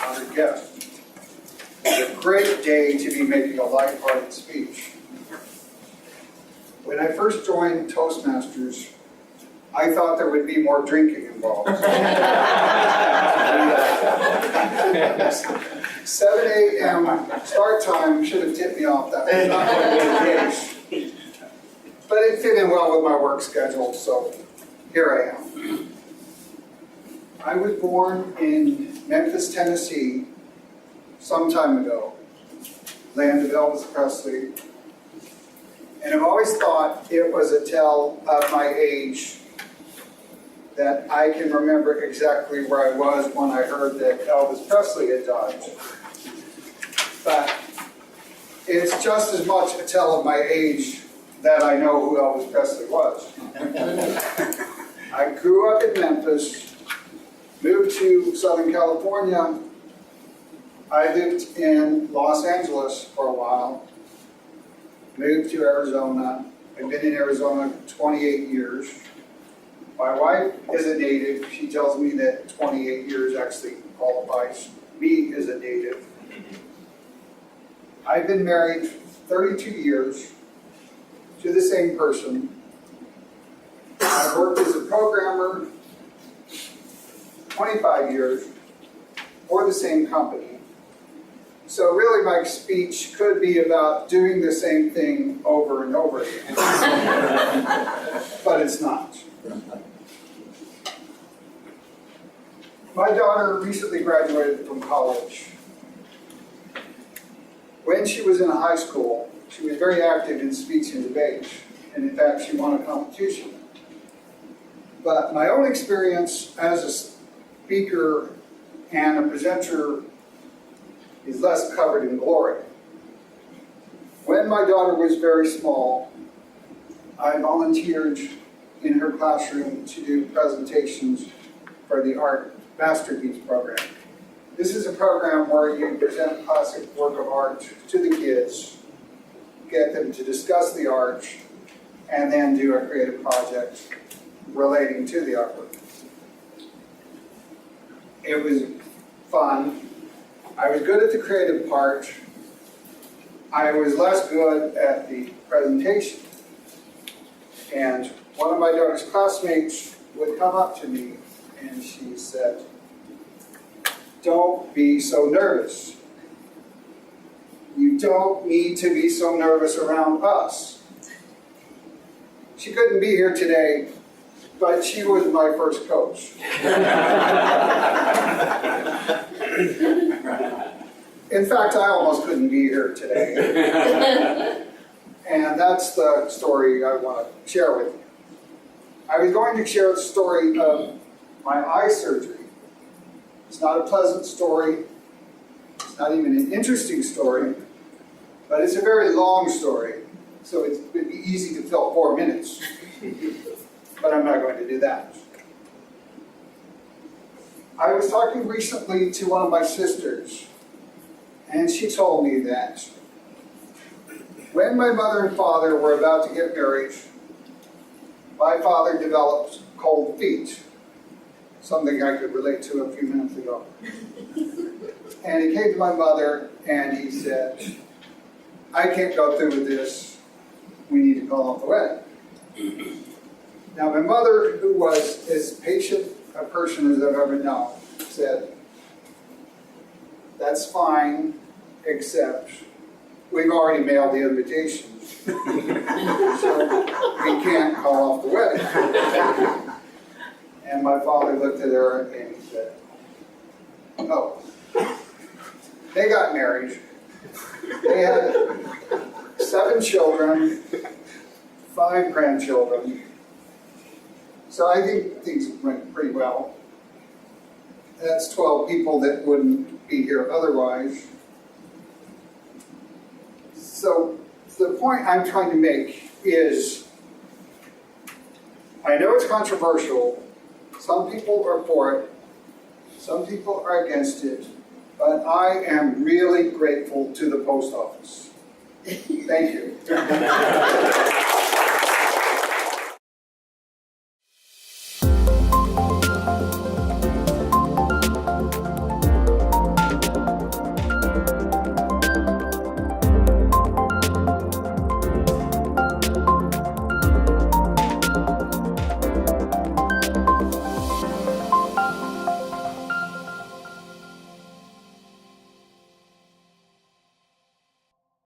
honored guest. It's a great day to be making a lighthearted speech. When I first joined Toastmasters, I thought there would be more drinking involved. 7 a.m. start time should have tipped me off that was not going to be the case. But it fit in well with my work schedule, so here I am. I was born in Memphis, Tennessee, some time ago, land of Elvis Presley. And I've always thought it was a tell of my age that I can remember exactly where I was when I heard that Elvis Presley had died. But it's just as much a tell of my age that I know who Elvis Presley was. I grew up in Memphis, moved to Southern California. I lived in Los Angeles for a while, moved to Arizona. I've been in Arizona 28 years. My wife is a native. She tells me that 28 years actually qualifies me as a native. I've been married 32 years to the same person. I've worked as a programmer 25 years for the same company. So really my speech could be about doing the same thing over and over again. But it's not. My daughter recently graduated from college. When she was in high school, she was very active in speech and debate, and in fact, she won a competition. But my own experience as a speaker and a presenter is less covered in glory. When my daughter was very small, I volunteered in her classroom to do presentations for the Art Masterpiece program. This is a program where you present a classic work of art to the kids, get them to discuss the art, and then do a creative project relating to the artwork. It was fun. I was good at the creative part. I was less good at the presentation. And one of my daughter's classmates would come up to me and she said, "Don't be so nervous. You don't need to be so nervous around us." She couldn't be here today, but she was my first coach. In fact, I almost couldn't be here today. And that's the story I want to share with you. I was going to share the story of my eye surgery. It's not a pleasant story. It's not even an interesting story. But it's a very long story. So it would be easy to fill 4 minutes. But I'm not going to do that. I was talking recently to one of my sisters. And she told me that when my mother and father were about to get married, my father developed cold feet, something I could relate to a few minutes ago. And he came to my mother and he said, "I can't go through with this. We need to call off the wedding." Now my mother, who was as patient a person as I've ever known, said, "That's fine, except we've already mailed the invitations, so we can't call off the wedding." And my father looked at her and he said, "Oh, they got married. They had 7 children, 5 grandchildren. So I think things went pretty well. That's 12 people that wouldn't be here otherwise." So the point I'm trying to make is, I know it's controversial. Some people are for it. Some people are against it. But I am really grateful to the post office. Thank you.